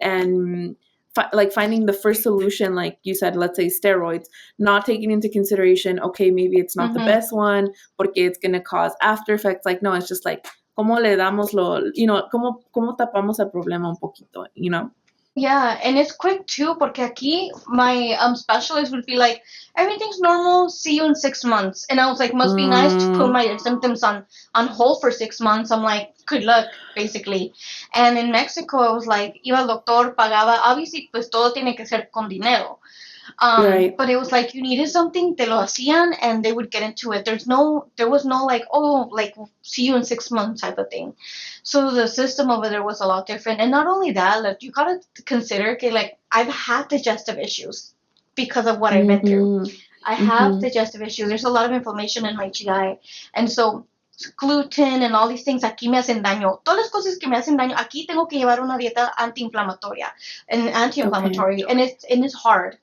like finding the first solution, like you said, let's say steroids, not taking into consideration, okay, maybe it's not the best one porque it's going to cause after effects. Like, no, it's just like, ¿cómo le damos cómo tapamos el problema un poquito, Yeah, and it's quick too, porque aquí my specialist would be like, everything's normal, see you in 6 months. And I was like, must be nice to put my symptoms on hold for 6 months. I'm like, good luck, basically. And in Mexico, I was like, iba al doctor, pagaba, obviously, pues todo tiene que ser con dinero. Right. But it was like, you needed something, te lo hacían, and they would get into it. There was no like, oh, like, see you in 6 months type of thing. So the system over there was a lot different. And not only that, like, you gotta consider, okay, like, I've had digestive issues because of what I've been through. I have digestive issues. There's a lot of inflammation in my GI. And so gluten and all these things aquí me hacen daño. Todas las cosas que me hacen daño, aquí tengo que llevar una dieta antiinflamatoria and Okay. anti-inflammatory, and it's hard.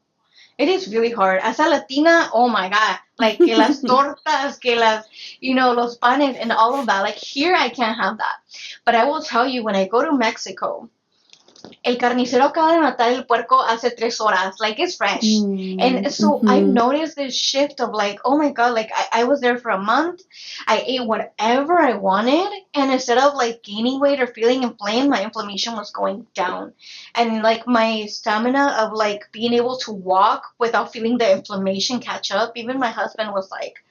It is really hard. As a Latina, oh my God, like que las tortas, que las, los panes and all of that. Like here, I can't have that. But I will tell you, when I go to Mexico, el carnicero acaba de matar el puerco hace 3 horas. Like, it's fresh. And so I Mm-hmm. noticed this shift of like, oh my God, like I was there for a month. I ate whatever I wanted. And instead of like gaining weight or feeling inflamed, my inflammation was going down. And like my stamina of like being able to walk without feeling the inflammation catch up. Even my husband was like,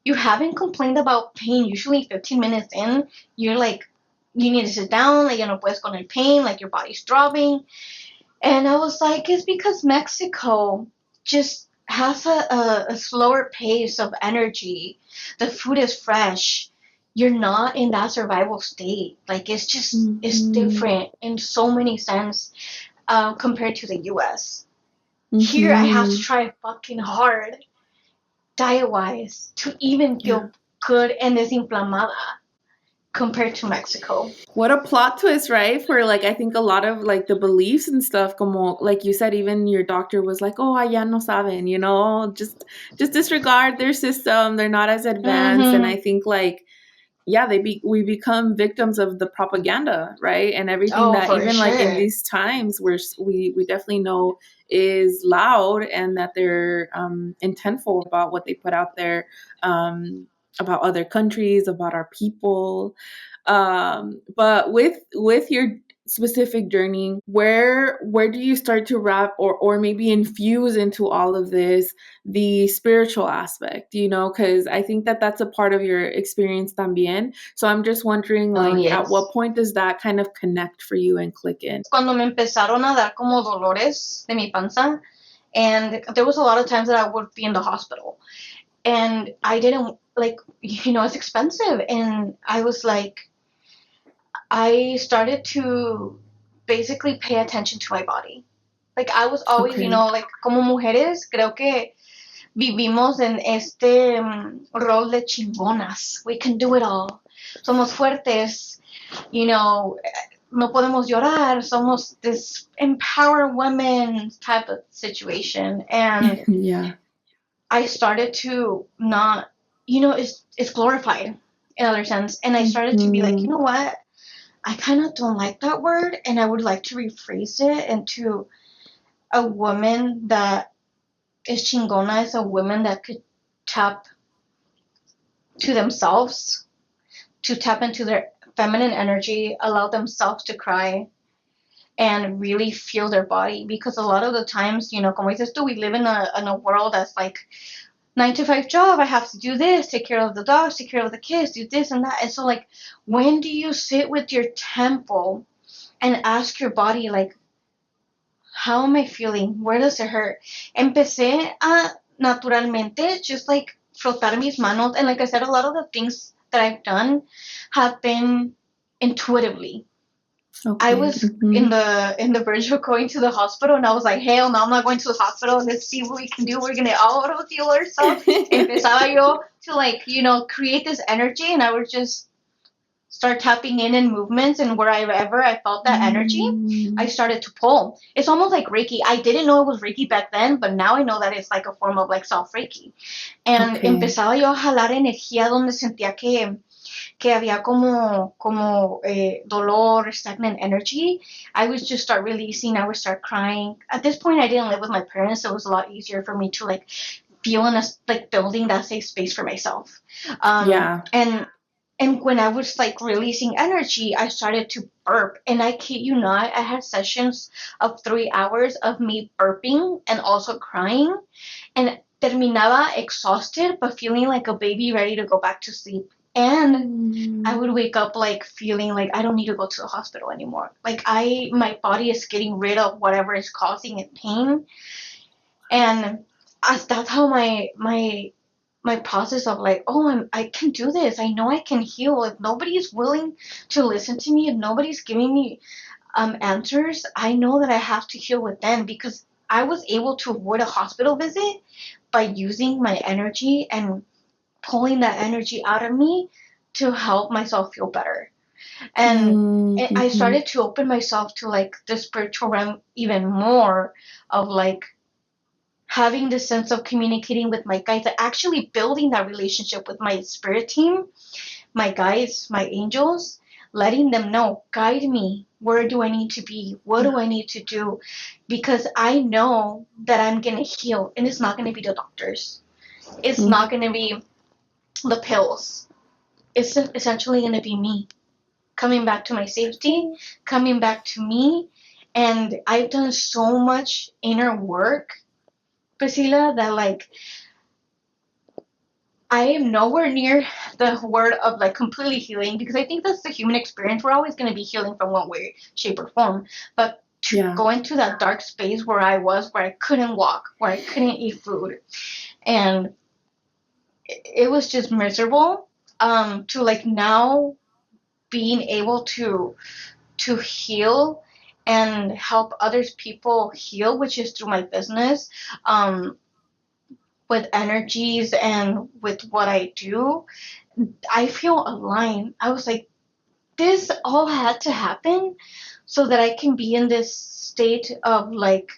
you haven't complained about pain. Usually 15 minutes in, you're like, you need to sit down, like, no puedes con el pain, like your body's throbbing. And I was like, it's because Mexico just has a slower pace of energy. The food is fresh. You're not in that survival state. Like, it's different in so many sense compared to the US. Here, I have to Mm-hmm. try fucking hard, diet-wise, to even Yeah. feel good and desinflamada compared to Mexico. What a plot twist, right? For like, I think a lot of like the beliefs and stuff, como like you said, even your doctor was like, "Oh, allá no saben," just disregard their system. They're not as advanced, and Mm-hmm. I think like yeah, we become victims of the propaganda, right? And everything Oh, that for even like in sure. these times where we definitely know is loud and that they're intentful about what they put out there, about other countries, about our people. But with your specific journey, where do you start to wrap or maybe infuse into all of this the spiritual aspect, because I think that that's a part of your experience también. So I'm just wondering, Oh, like, at yes. what point does that kind of connect for you and click in? Cuando me empezaron a dar como dolores de mi panza, and there was a lot of times that I would be in the hospital, and I didn't like, it's expensive, and I was like, I started to basically pay attention to my body. Like I was always, Okay. like como mujeres, creo que vivimos en este rol de chingonas. We can do it all. Somos fuertes, no podemos llorar. Somos this empower women type of situation. And Yeah. I started to not, it's glorified in other sense. And I started to be like, you Mhm. know what? I kind of don't like that word, and I would like to rephrase it into a woman that is chingona, is a woman that could tap to themselves, to tap into their feminine energy, allow themselves to cry, and really feel their body. Because a lot of the times, como dices tú, we live in a world that's like 9 to 5 job. I have to do this, take care of the dogs, take care of the kids, do this and that. And so, like, when do you sit with your temple and ask your body, like, how am I feeling? Where does it hurt? Empecé a naturalmente just like frotar mis manos. And like I said, a lot of the things that I've done have been intuitively. I Okay. was in the verge of going to the hospital, and I was like, hell no, I'm not going to the hospital. Let's see what we can do. We're gonna auto heal ourselves. Empezaba yo to like, create this energy, and I would just start tapping in movements, and wherever I felt that energy, I Mm. started to pull. It's almost like Reiki. I didn't know it was Reiki back then, but now I know that it's like a form of like self Reiki. And Okay. empezaba yo a jalar energía donde sentía que había como dolor, stagnant energy. I would just start releasing. I would start crying. At this point, I didn't live with my parents, so it was a lot easier for me to like feel in a like building that safe space for myself. Yeah. And when I was like releasing energy, I started to burp. And I kid you not, I had sessions of 3 hours of me burping and also crying. And terminaba exhausted, but feeling like a baby ready to go back to sleep. And I Mm. would wake up like feeling like I don't need to go to the hospital anymore. Like my body is getting rid of whatever is causing it pain. And that's how my process of like, oh, I can do this. I know I can heal. If nobody's willing to listen to me, if nobody's giving me answers, I know that I have to heal with them, because I was able to avoid a hospital visit by using my energy and pulling that energy out of me to help myself feel better. And I Mm-hmm. started to open myself to like the spiritual realm even more, of like having this sense of communicating with my guides, actually building that relationship with my spirit team, my guides, my angels, letting them know, guide me. Where do I need to be? What do I need to do? Because I know that I'm going to heal, and it's not going to be the doctors. It's not going to be the pills. It's essentially going to be me coming back to my safety, coming back to me. And I've done so much inner work, Priscilla, that like I am nowhere near the word of like completely healing, because I think that's the human experience. We're always going to be healing from one way, shape, or form. But to Yeah. go into that dark space where I was, where I couldn't walk, where I couldn't eat food, and it was just miserable. To like now being able to heal and help others people heal, which is through my business, um, with energies and with what I do, I feel aligned. I was like, this all had to happen so that I can be in this state of like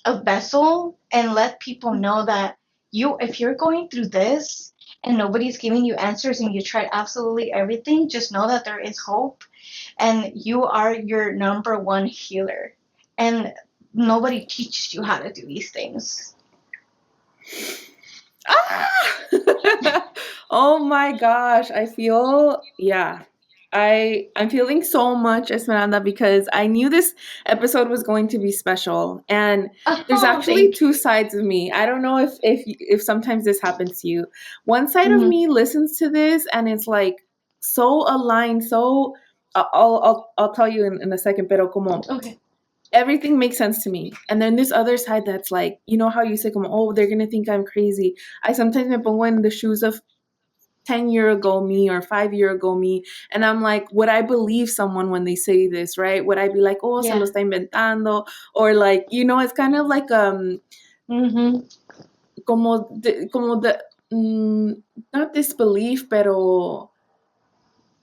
a vessel and let people know that if you're going through this and nobody's giving you answers and you tried absolutely everything, just know that there is hope, and you are your number one healer. And nobody teaches you how to do these things. Ah! Oh my gosh, I feel, yeah. I'm feeling so much, Esmeralda, because I knew this episode was going to be special. And there's Oh, actually thank two you. sides of me. I don't know if sometimes this happens to you. One side of Mm-hmm. me listens to this and it's like so aligned, so I'll tell you in a second, pero como Okay. everything makes sense to me. And then this other side that's like, you know how you say, como, oh, they're gonna think I'm crazy. I sometimes me pongo in the shoes of 10-year ago me or 5-year ago me, and I'm like, would I believe someone when they say this, right? Would I be like, oh, se lo Yeah. está inventando? Or like, it's kind of like Mm-hmm. como the not disbelief, pero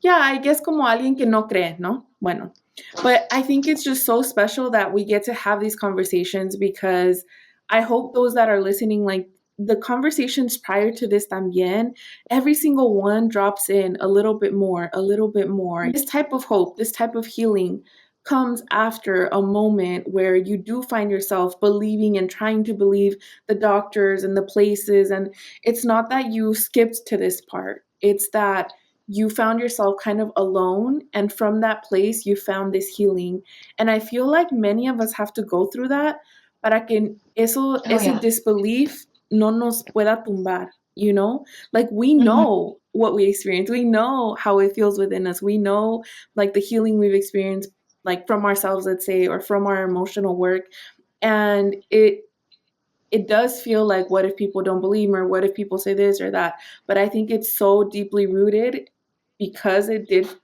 yeah, I guess como alguien que no cree, ¿no? Bueno, but I think it's just so special that we get to have these conversations, because I hope those that are listening, like the conversations prior to this también, every single one drops in a little bit more, a little bit more. This type of hope, this type of healing comes after a moment where you do find yourself believing and trying to believe the doctors and the places. And it's not that you skipped to this part, it's that you found yourself kind of alone, and from that place you found this healing. And I feel like many of us have to go through that para que Oh, ese yeah. disbelief no nos pueda tumbar, like we Mm-hmm. know what we experience, we know how it feels within us, we know like the healing we've experienced, like from ourselves, let's say, or from our emotional work. And it does feel like, what if people don't believe me, or what if people say this or that? But I think it's so deeply rooted, because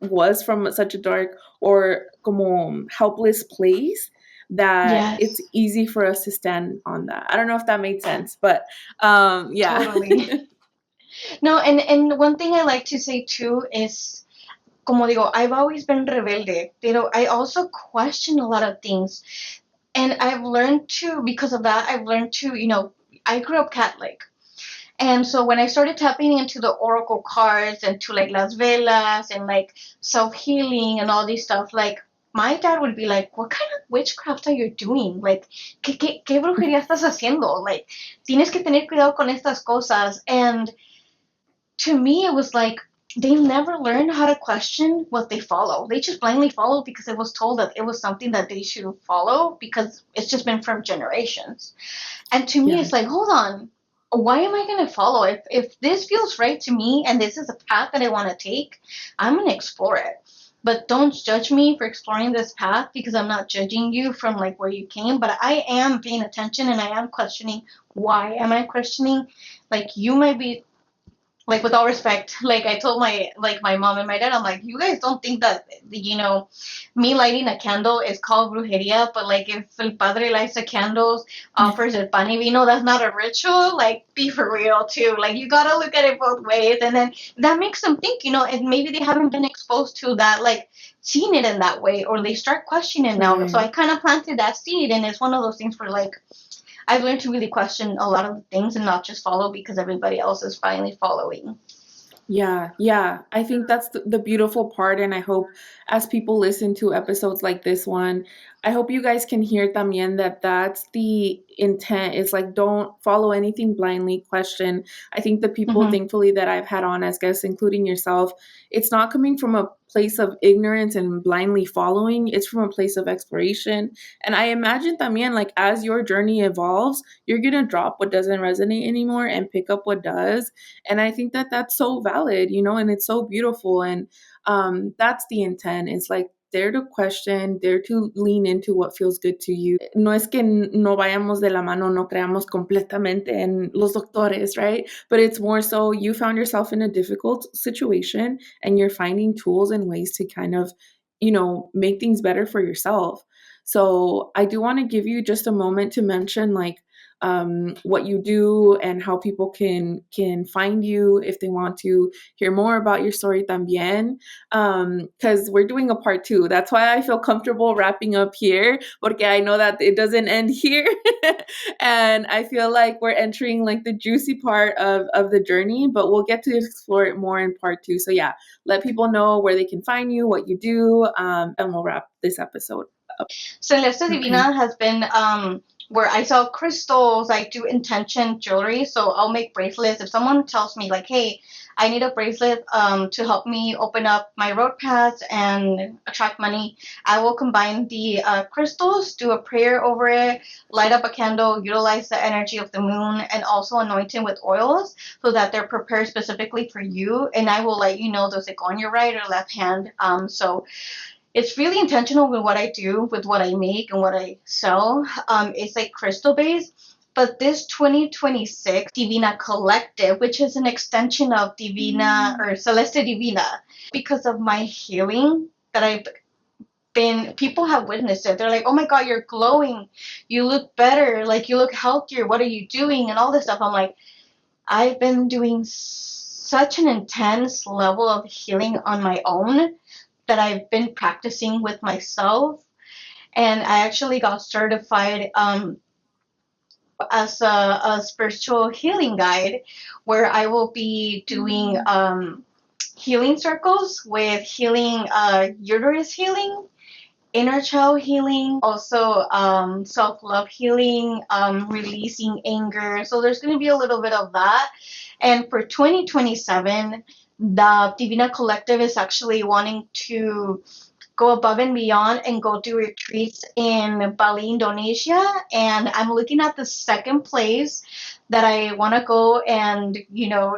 was from such a dark or como helpless place, that it's Yes. easy for us to stand on that. I don't know if that made sense, but yeah. Totally. No, and one thing I like to say too is, como digo, I've always been rebelde, pero I also question a lot of things. And I've learned to, because of that, I've learned to, I grew up Catholic. And so when I started tapping into the oracle cards and to like Las Velas and like self healing and all these stuff, like my dad would be like, "What kind of witchcraft are you doing? Like, ¿qué brujería estás haciendo? Like, tienes que tener cuidado con estas cosas." And to me, it was like they never learned how to question what they follow. They just blindly follow because it was told that it was something that they should follow because it's just been from generations. And to me, Yeah. it's like, hold on, why am I going to follow? If this feels right to me and this is a path that I want to take, I'm going to explore it. But don't judge me for exploring this path, because I'm not judging you from like where you came, but I am paying attention and I am questioning. Why am I questioning? Like, you might be like with all respect, like I told my mom and my dad, I'm like, you guys don't think that me lighting a candle is called brujeria, but like if el padre lights the candles, offers el pan y vino, that's not a ritual. Like be for real too. Like you gotta look at it both ways, and then that makes them think, and maybe they haven't been exposed to that, like seeing it in that way, or they start questioning now. So Right. I kind of planted that seed, and it's one of those things where like I've learned to really question a lot of the things and not just follow because everybody else is finally following. Yeah. I think that's the beautiful part. And I hope as people listen to episodes like this one, I hope you guys can hear también that that's the intent. Is like, don't follow anything blindly, question. I think the people, Mm-hmm. thankfully, that I've had on as guests, including yourself, it's not coming from a place of ignorance and blindly following. It's from a place of exploration. And I imagine también, like, as your journey evolves, you're going to drop what doesn't resonate anymore and pick up what does. And I think that that's so valid, and it's so beautiful. And that's the intent. It's like dare to question, dare to lean into what feels good to you. No es que no vayamos de la mano, no creamos completamente en los doctores, right? But it's more so you found yourself in a difficult situation and you're finding tools and ways to kind of, make things better for yourself. So I do want to give you just a moment to mention, like, what you do and how people can find you if they want to hear more about your story también. Because we're doing a part two. That's why I feel comfortable wrapping up here, porque I know that it doesn't end here. And I feel like we're entering like the juicy part of the journey, but we'll get to explore it more in part two. So yeah, let people know where they can find you, what you do, and we'll wrap this episode up. Celeste Okay. Divina has been where I sell crystals, I do intention jewelry, so I'll make bracelets. If someone tells me like, hey, I need a bracelet to help me open up my road paths and attract money, I will combine the crystals, do a prayer over it, light up a candle, utilize the energy of the moon, and also anoint it with oils so that they're prepared specifically for you. And I will let you know does it go on your right or left hand. So it's really intentional with what I do, with what I make and what I sell. It's like crystal based. But this 2026 Divina Collective, which is an extension of Divina or Celeste Divina, because of my healing that I've been, people have witnessed it. They're like, oh my God, you're glowing. You look better. Like, you look healthier. What are you doing? And all this stuff. I'm like, I've been doing such an intense level of healing on my own that I've been practicing with myself. And I actually got certified as a spiritual healing guide where I will be doing healing circles with healing, uterus healing, inner child healing, also self love healing, releasing anger. So there's going to be a little bit of that. And for 2027, the Divina Collective is actually wanting to go above and beyond and go do retreats in Bali, Indonesia. And I'm looking at the second place that I want to go and,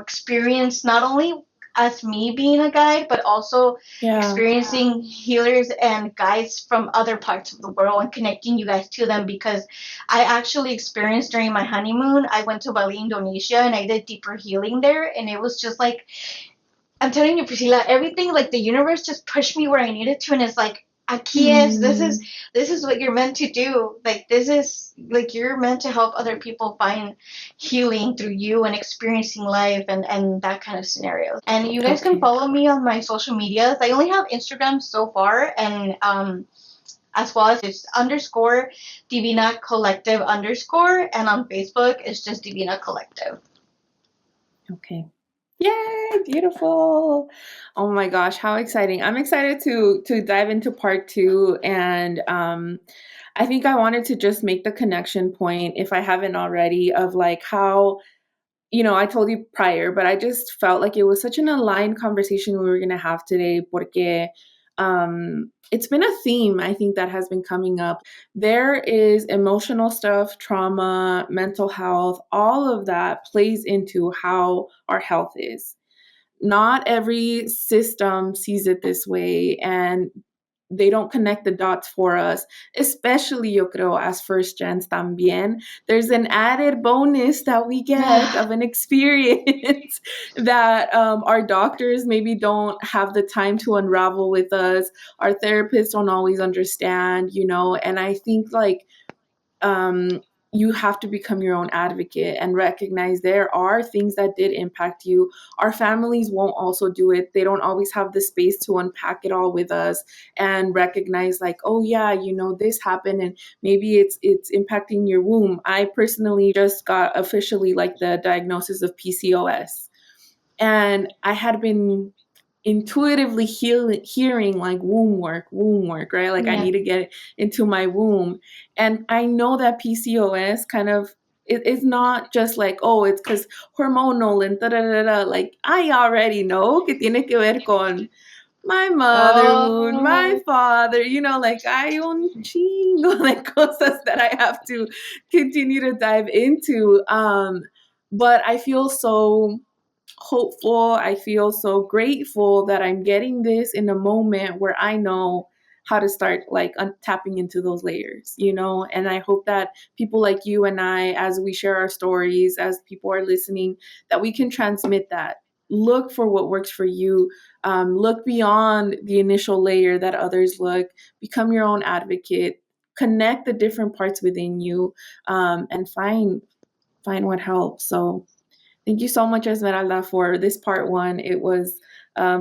experience not only as me being a guide, but also Yeah. experiencing healers and guides from other parts of the world and connecting you guys to them because I actually experienced during my honeymoon, I went to Bali, Indonesia, and I did deeper healing there. And it was just like, I'm telling you, Priscilla, everything like the universe just pushed me where I needed to, and it's like, aquí es. This is what you're meant to do. Like this is like you're meant to help other people find healing through you and experiencing life and that kind of scenario. And you guys can Okay. follow me on my social medias. I only have Instagram so far, and as well as it's underscore Divina Collective underscore, and on Facebook it's just Divina Collective. Okay. Yay, beautiful. Oh my gosh, how exciting. I'm excited to dive into part 2 and I think I wanted to just make the connection point if I haven't already of like how I told you prior, but I just felt like it was such an aligned conversation we were going to have today porque it's been a theme I think that has been coming up. There is emotional stuff, trauma, mental health, all of that plays into how our health is. Not every system sees it this way, and they don't connect the dots for us, especially yo creo as first gens también. There's an added bonus that we get of an experience that our doctors maybe don't have the time to unravel with us. Our therapists don't always understand, and I think like you have to become your own advocate and recognize there are things that did impact you. Our families won't also do it. They don't always have the space to unpack it all with us and recognize like, oh yeah, this happened and maybe it's impacting your womb. I personally just got officially like the diagnosis of PCOS. And I had been intuitively hearing like womb work, right? Like I Yeah. need to get into my womb. And I know that PCOS kind of it's not just like, oh, it's because hormonal and da da da da. Like I already know que tiene que ver con my mother wound, my Oh. father, like hay un chingo de cosas that I have to continue to dive into. But I feel so hopeful. I feel so grateful that I'm getting this in a moment where I know how to start like tapping into those layers, and I hope that people like you and I, as we share our stories, as people are listening, that we can transmit that. Look for what works for you. Look beyond the initial layer that others look. Become your own advocate. Connect the different parts within you, and find what helps. So thank you so much, Esmeralda, for this part one. It was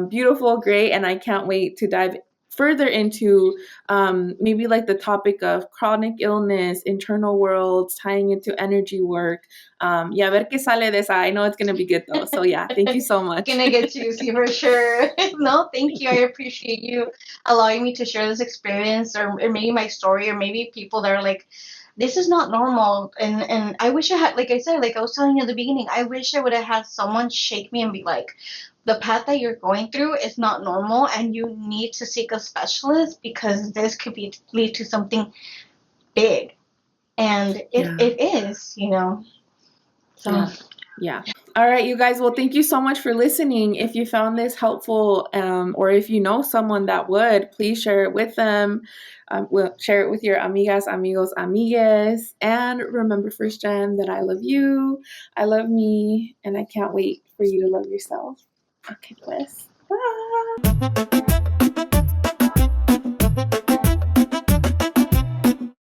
beautiful, great, and I can't wait to dive further into maybe like the topic of chronic illness, internal worlds, tying into energy work. Yeah, ver qué sale de esa. I know it's going to be good though. So yeah, thank you so much. Gonna get juicy for sure. No, thank you. I appreciate you allowing me to share this experience, or maybe my story, or maybe people that are like, this is not normal. And I wish I had, like I said, like I was telling you at the beginning, I wish I would have had someone shake me and be like, the path that you're going through is not normal, and you need to seek a specialist because this could lead to something big. And Yeah. it is, So. Yeah. All right, you guys. Well, thank you so much for listening. If you found this helpful, or if you know someone that would, please share it with them. We'll share it with your amigas, amigos, amigues. And remember, first gen, that I love you, I love me, and I can't wait for you to love yourself. Okay, pues. Bye.